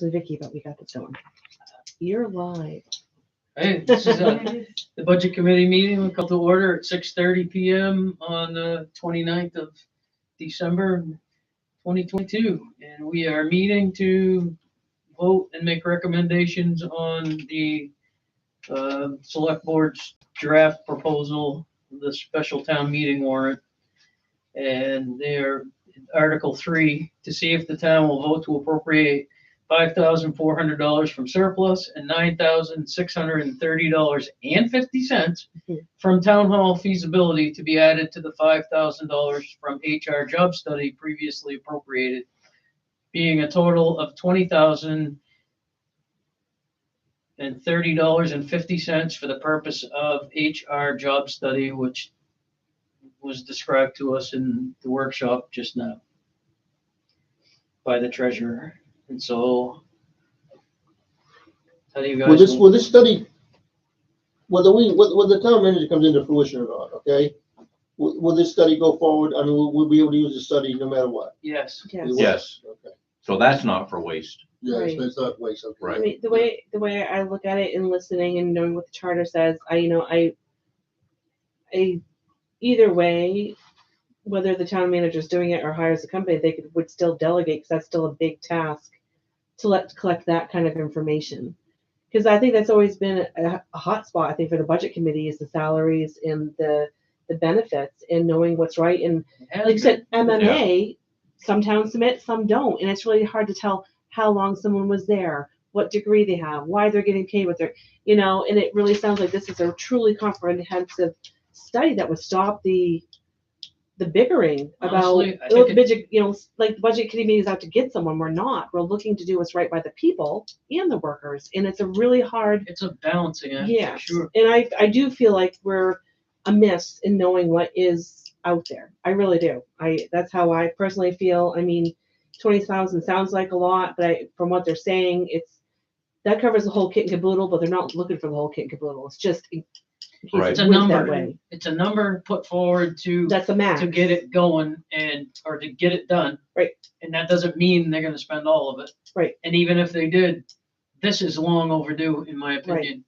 Vicky, but we got this going. You're live. Hey, this is the Budget Committee meeting. We'll come to order at 6:30 PM on the 29th of December, 2022. And we are meeting to vote and make recommendations on the Select Board's draft proposal, the special town meeting warrant. And they're Article 3, to see if the town will vote to appropriate $5,400 from surplus and $9,630.50 from town hall feasibility to be added to the $5,000 from HR job study previously appropriated, being a total of $20,030.50 for the purpose of HR job study, which was described to us in the workshop just now by the treasurer. And so, how do you guys? Will this study, whether the town manager comes into fruition or not, okay? Will this study go forward? I mean, we'll be able to use the study no matter what? Yes. Yes. Okay. So that's not for waste. Yeah, Right. it's not waste. Okay. Right. I mean, the way I look at it and listening and knowing what the charter says, I either way, whether the town manager is doing it or hires a company, they would still delegate, because that's still a big task to collect that kind of information. Because I think that's always been a hot spot, I think, for the budget committee, is the salaries and the benefits and knowing what's right. And like you said, MMA, some towns submit, some don't. And it's really hard to tell how long someone was there, what degree they have, why they're getting paid, what they're, and it really sounds like this is a truly comprehensive study that would stop the bickering Honestly, about, I think budget, like the budget committee is out to get someone. We're not. We're looking to do what's right by the people and the workers. And it's a really hard, It's a balancing act, yeah. for sure. And I do feel like we're amiss in knowing what is out there. I really do. That's how I personally feel. I mean, 20,000 sounds like a lot, but from what they're saying, that covers the whole kit and caboodle, but they're not looking for the whole kit and caboodle. It's just Right. It's a that number. way. It's a number put forward to That's a max. to get it going or to get it done. Right. And that doesn't mean they're gonna spend all of it. Right. And even if they did, this is long overdue, in my opinion.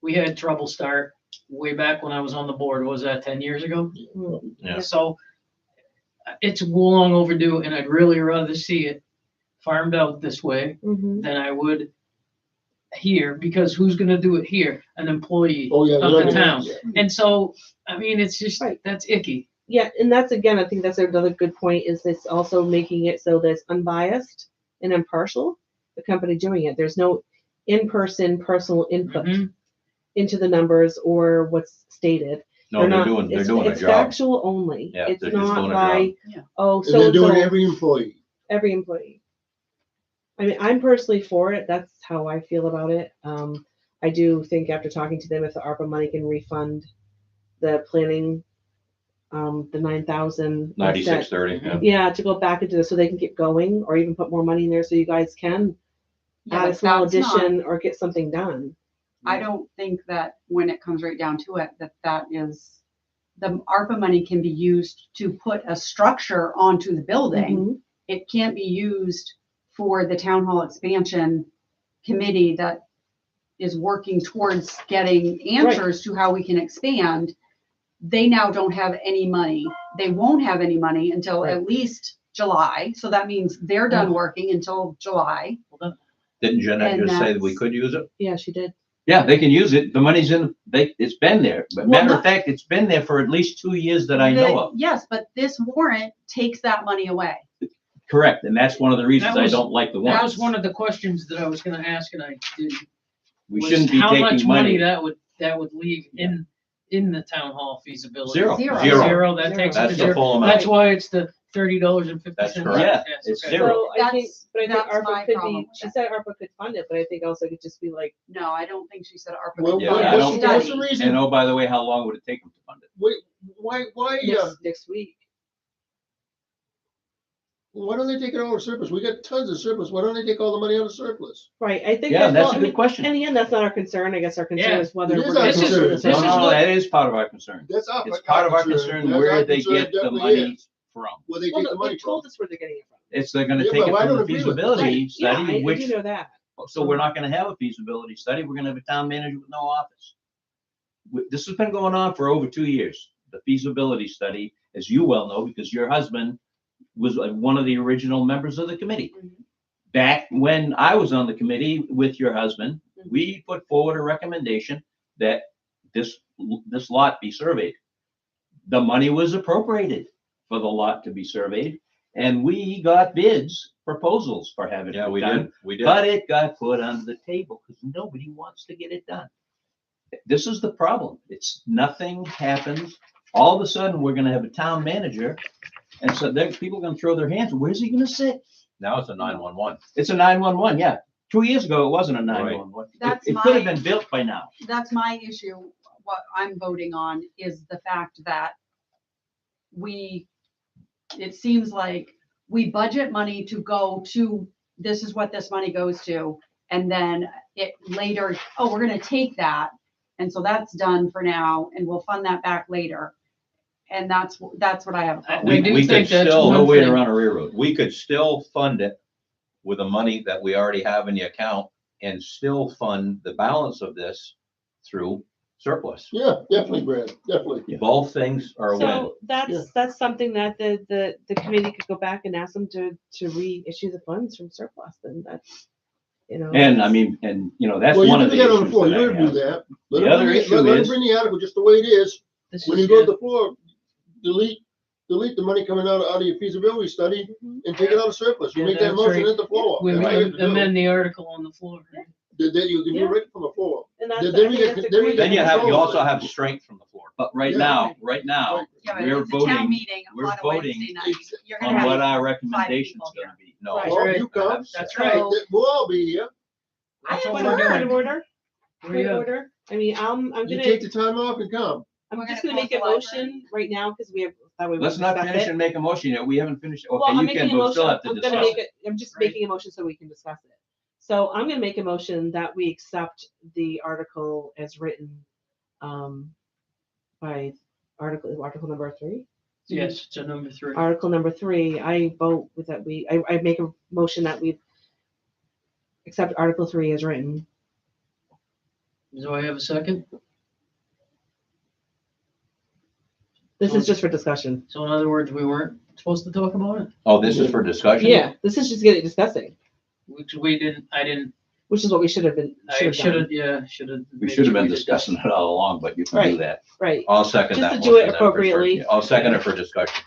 We had trouble start way back when I was on the board. What was that, 10 years ago? Yeah. So it's long overdue, and I'd really rather see it farmed out this way Mhm. than I would here, because who's gonna do it here? An employee Oh, yeah. of you're the not gonna- town. yeah. And so, I mean, it's just, Right. that's icky. Yeah, and that's, again, I think that's another good point, is this also making it so that it's unbiased and impartial, the company doing it. There's no in-person personal input Mhm. into the numbers or what's stated. No, they're doing a It's job. factual only. Yeah, It's they're just not doing a by, job. oh, And they're doing so every employee. every employee. I mean, I'm personally for it. That's how I feel about it. I do think, after talking to them, if the ARPA money can refund the planning, the 9,000. 9630. Yeah. Yeah, to go back into this so they can get going, or even put more money in there so you guys can Yeah, add a but small that's not- addition or get something done. I don't think that when it comes right down to it, that is, the ARPA money can be used to put a structure onto the building. Mhm. It can't be used for the town hall expansion committee that is working towards getting answers to how we can expand. They now don't have any money. They won't have any money until Right. at least July. So that means they're done working until July. Didn't Jeanette And just say that that's- we could use it? Yeah, she did. Yeah, they can use it. The money's it's been there. But Well, matter no- of fact, it's been there for at least 2 years that I know of. Yes, but this warrant takes that money away. Correct. And that's one of the reasons That was- I don't like the That one. was one of the questions that I was gonna ask, and I didn't. We was shouldn't be how much taking money. that would leave in the town hall feasibility. Zero. Zero. Zero, that Zero. takes it to That's the zero. full amount. That's why it's the $30.50. That's correct. Yes, It's okay. zero. So I think, That's- but I think that's my ARPA could problem be, with she that. said ARPA could fund it, but I think also it could just be like, No, I don't think she said ARPA. Well, Yeah, would I fund don't- the what's study. the reason? And oh, by the way, how long would it take them to fund it? Why, next week. why don't they take it all of surplus? We got tons of surplus. Why don't they take all the money out of surplus? Right, I think. Yeah, that's well, a I good mean, question. in the end, that's not our concern. I guess our concern Yeah, is whether it is we're. our This is- concern. this No, is no, what- that is part of our concern. That's our. It's part of our concern That's where our they concern, get the definitely money is. from? where they Well, take the no, money they from. told us where they're getting it from. They're gonna Yeah, take but it I from don't the agree with that. feasibility Yeah, study, I do which, know that. so we're not gonna have a feasibility study, we're gonna have a town manager with no office. This has been going on for over 2 years, the feasibility study, as you well know, because your husband was one of the original members of the committee. Mhm. Back when I was on the committee with your husband, Mhm. we put forward a recommendation that this lot be surveyed. The money was appropriated for the lot to be surveyed, and we got bids, proposals for having Yeah, it we done. did, we did. But it got put on the table because nobody wants to get it done. This is the problem. It's nothing happens. All of a sudden, we're gonna have a town manager. And so then people are gonna throw their hands. Where's he gonna sit? Now it's a 911. It's a 911, yeah. 2 years ago, it wasn't a 911. That's It could have my- been built by now. That's my issue. What I'm voting on is the fact that it seems like we budget money to go to, this is what this money goes to. And then it later, oh, we're gonna take that. And so that's done for now and we'll fund that back later. And that's what I have. a problem We with. do we could think that's still- No one way to thing. run a railroad. We could still fund it with the money that we already have in the account and still fund the balance of this through surplus. Yeah, definitely, Brad, definitely. Yeah. Both things are a win. So that's something that the committee could go back and ask them to reissue the funds from surplus, then that's, you know. And I mean, and you know, that's Well, you one can of do the that on the issues floor, you that I don't do have. that. Let The them other bring it- issue let them is- bring the article just the way it is. This When is you go to good. the floor, delete the money coming out of your feasibility study Mhm. and take it out of surplus. You Yeah, make that that's motion right. at the floor. We That's all you have to do. amend the article on the floor. That you can do Yeah. right from the floor. And that's, Then I we think get- that's a then we great. get Then you control also of it. have strength from the floor. But right Yeah. now, Right. Yeah, but we're it's a town voting meeting we're on a Wednesday voting night. You're gonna on have what our people recommendation's here. gonna be. No. Right. Well, right. you come. That's So- right. We'll all be here. That's what Point we're of doing. order, Where point you of at? order. I mean, I'm You gonna, take the time off and come. I'm We're just gonna gonna make a close the library. motion right now, because we have, that way we Let's can not discuss finish it. and make a motion yet. We haven't finished. Well, Okay, I'm you making can, a but we motion, still have to I'm gonna discuss. make it, I'm just Right. making a motion so we can discuss it. So I'm gonna make a motion that we accept the article as written, by article number 3. Yes, it's a number 3. Article number 3, I vote with that I make a motion that we accept Article 3 as written. Do I have a second? This is just for discussion. So in other words, we weren't supposed to talk about it, Oh, this is for discussion? Yeah, this is just getting discussing, which I didn't, which is what we should have been, I should should have have, done. yeah, should have. We should have been discussing it all along, but you can do Right. that. Right, I'll second Just that. to do it motion then for- appropriately. I'll second it for discussion.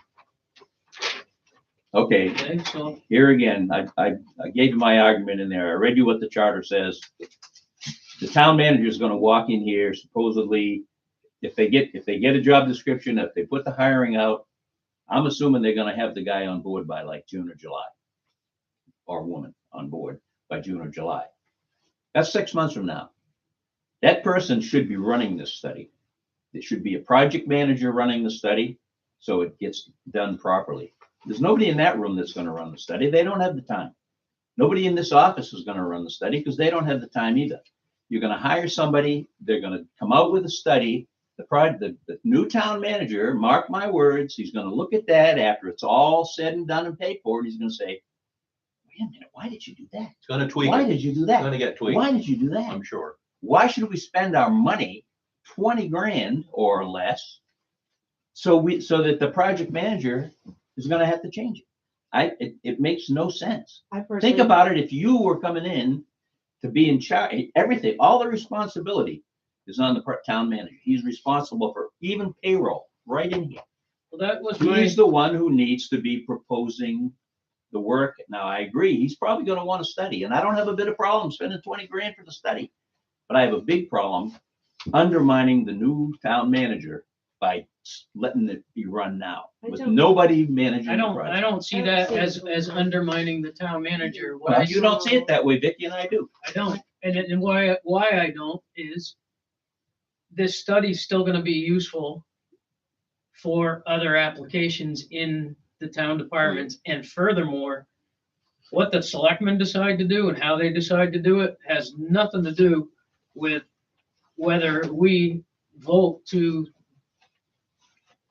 Okay, Okay, so, here again, I gave you my argument in there. I read you what the charter says. The town manager is gonna walk in here supposedly, if they get a job description, if they put the hiring out, I'm assuming they're gonna have the guy on board by like June or July. Or woman on board by June or July. That's 6 months from now. That person should be running this study. It should be a project manager running the study, so it gets done properly. There's nobody in that room that's gonna run the study. They don't have the time. Nobody in this office is gonna run the study because they don't have the time either. You're gonna hire somebody, they're gonna come out with a study. The new town manager, mark my words, he's gonna look at that after it's all said and done and paid for, and he's gonna say, wait a minute, why did you do that? It's gonna tweak Why it. did you do It's that? gonna get tweaked, Why did you do that? I'm sure. Why should we spend our money, 20 grand or less, so that the project manager is gonna have to change it? It makes no sense. I personally. Think about it, if you were coming in to be in charge, everything, all the responsibility is on the town manager. He's responsible for even payroll, right in here. well, that was my, He's the one who needs to be proposing the work. Now, I agree, he's probably gonna want to study, and I don't have a bit of problem spending 20 grand for the study. But I have a big problem undermining the new town manager by letting it be run now, I with don't- nobody managing I the don't project. see I don't that see it. as undermining the town manager. What I Well, you don't see it that way, Vicky, and I do. I don't, and why I don't is this study's still gonna be useful for other applications in the town departments, and furthermore, what the selectmen decide to do and how they decide to do it has nothing to do with whether we vote to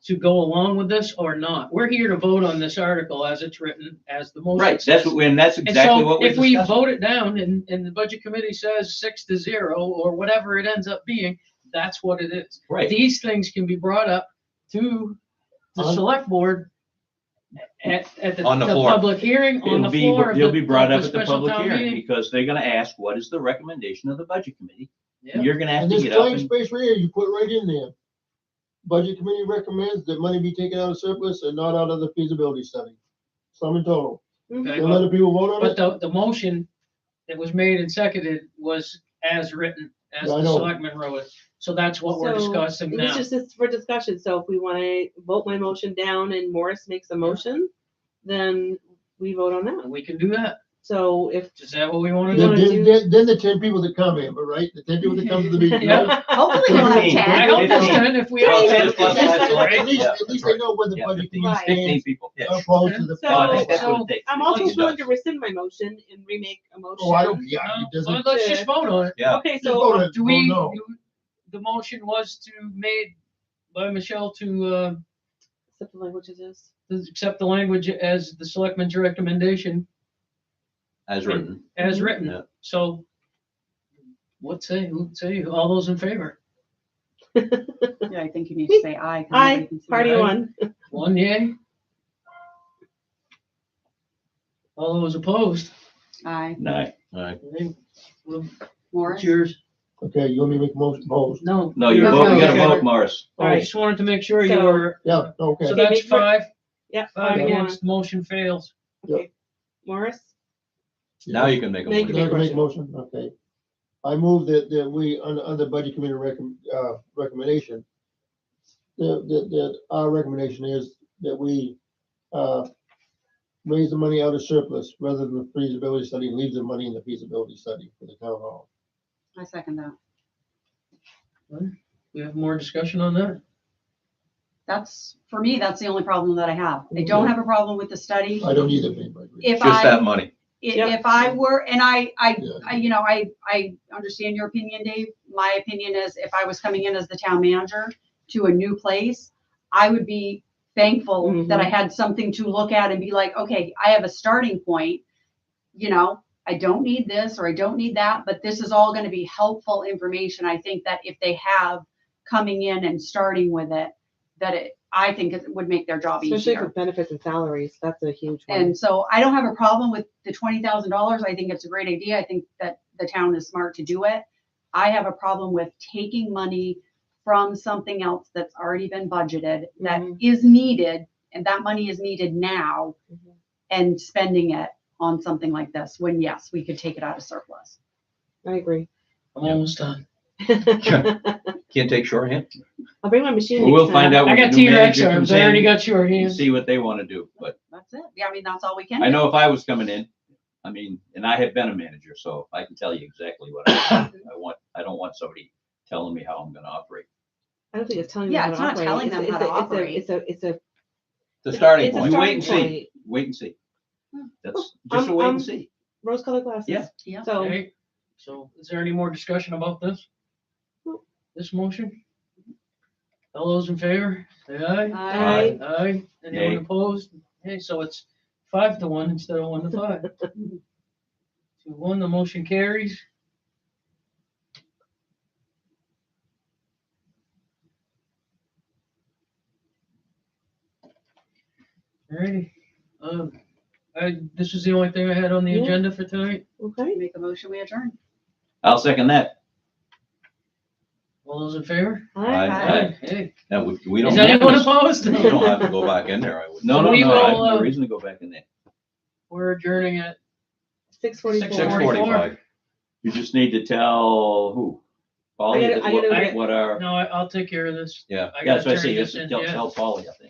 to go along with this or not. We're here to vote on this article as it's written, as the motion. Right, that's says. what, and that's And exactly so what we're if we discussing. vote it down and the budget committee says 6-0 or whatever it ends up being, that's what it is. Right, These things can be brought up to the On- select board at the On the floor. public hearing, on the floor. of it'll be brought of up at the special public town hearing, meeting. because they're gonna ask, what is the recommendation of the budget committee? Yeah. You're gonna have And to this get up blank and, space right here, you put right in there. Budget committee recommends that money be taken out of surplus and not out of the feasibility study. Sum in total. Okay, And let the people vote on but it. the motion that was made and seconded was as written, as Yeah, I the know. selectmen wrote it. So that's what we're So, discussing This now. is just for discussion, so if we wanna vote my motion down and Morris makes a motion, then we vote on that. And we can do that. So if, Is that what we want You to Then, do? wanna do- then the 10 people that come in, but right, the 10 people that come to the meeting. Yeah. Hopefully we'll have 15. I 10. hope it's 10 if we Well, all. 10 plus At that's right. least, Yeah, at least that's they right. know where the Yeah, budget 15, committee 15 stands people. Yeah. opposed to the. So- No, I think that's what it takes. I'm also Please willing don't. to rescind my motion and remake a motion. Oh, I don't, yeah, it Well, doesn't. let's just vote on it. Yeah. Okay, Just so, vote it. Do we, Oh, no. the motion was made by Michelle to except the language is this. accept the language as the selectmen's recommendation As written. as Mhm. written. Yeah. So who'd say, all those in favor? Yeah, I think you need to say aye. 'cause Aye, nobody can see party it. one. One yay? All those opposed? Aye. No, Okay, well, Morris? What's yours? Okay, you want me to make a motion, opposed? No. no, you No, vote, no, you gotta no. vote, Morris. I Alright. just wanted to make sure you So- were, Yeah, okay. so Okay, that's make sure- 5 Yeah. five Yeah. against, motion fails. Okay. Morris? Now you can make a Now you motion. can Can I make a motion? Okay. I move that we, under budget committee recommendation, that our recommendation is that we, raise the money out of surplus rather than the feasibility study, leave the money in the feasibility study for the town hall. I second that. We have more discussion on that? That's, for me, that's the only problem that I have. I don't have a problem with the study. I don't either, anybody. If Just that I, money. if I were, and I, Yeah. you know, I understand your opinion, Dave. My opinion is if I was coming in as the town manager to a new place, I would be thankful that I had something to look at and be like, okay, I have a starting point. You know, I don't need this or I don't need that, but this is all going to be helpful information. I think that if they have coming in and starting with it, I think it would make their job Especially easier. for benefits and salaries, that's a huge one. And so I don't have a problem with the $20,000. I think it's a great idea. I think that the town is smart to do it. I have a problem with taking money from something else that's already been budgeted that Mhm. is needed, and that money is needed now, Mhm. and spending it on something like this, when yes, we could take it out of surplus. I agree. I'm almost done. Can't take shorthand? I'll bring my machine. Well, we'll next find time. out I when got the new T-Rex manager arms. comes I already in got your and hands. see what they wanna do, but That's it. Yeah, I mean, that's all we can I do. know if I was coming in, I mean, and I have been a manager, so I can tell you exactly what I want. I don't want somebody telling me how I'm gonna operate. I don't think it's telling Yeah, them it's how to not operate. telling them how to operate. It's a The starting It's a point. We wait and starting see, point. wait and see. That's I'm- just a wait I'm- and see. rose-colored glasses. Yeah. Yeah. So, Okay, so is there any more discussion about this? No. This motion? All those in favor, say aye. Aye. Aye. Anyone Nay. opposed? Okay, so it's 5-1 instead of 1-5. 2-1, the motion carries. Alrighty, this is the only thing I had on the Yeah. agenda for tonight. okay. Make a motion, we adjourn. I'll second that. All those in favor? Aye. Aye. Hey, Now, we is don't, anyone we opposed? don't have to go back in there, I would. No, no, We no, I have will, no reason to go back in there. We're adjourning at 6:44. 6:45. You just need to tell who? Polly, I gotta get- what our, No, I'll take care of this. Yeah. I yeah, gotta that's what I turn say, this yes, in, tell yeah. Polly, I think.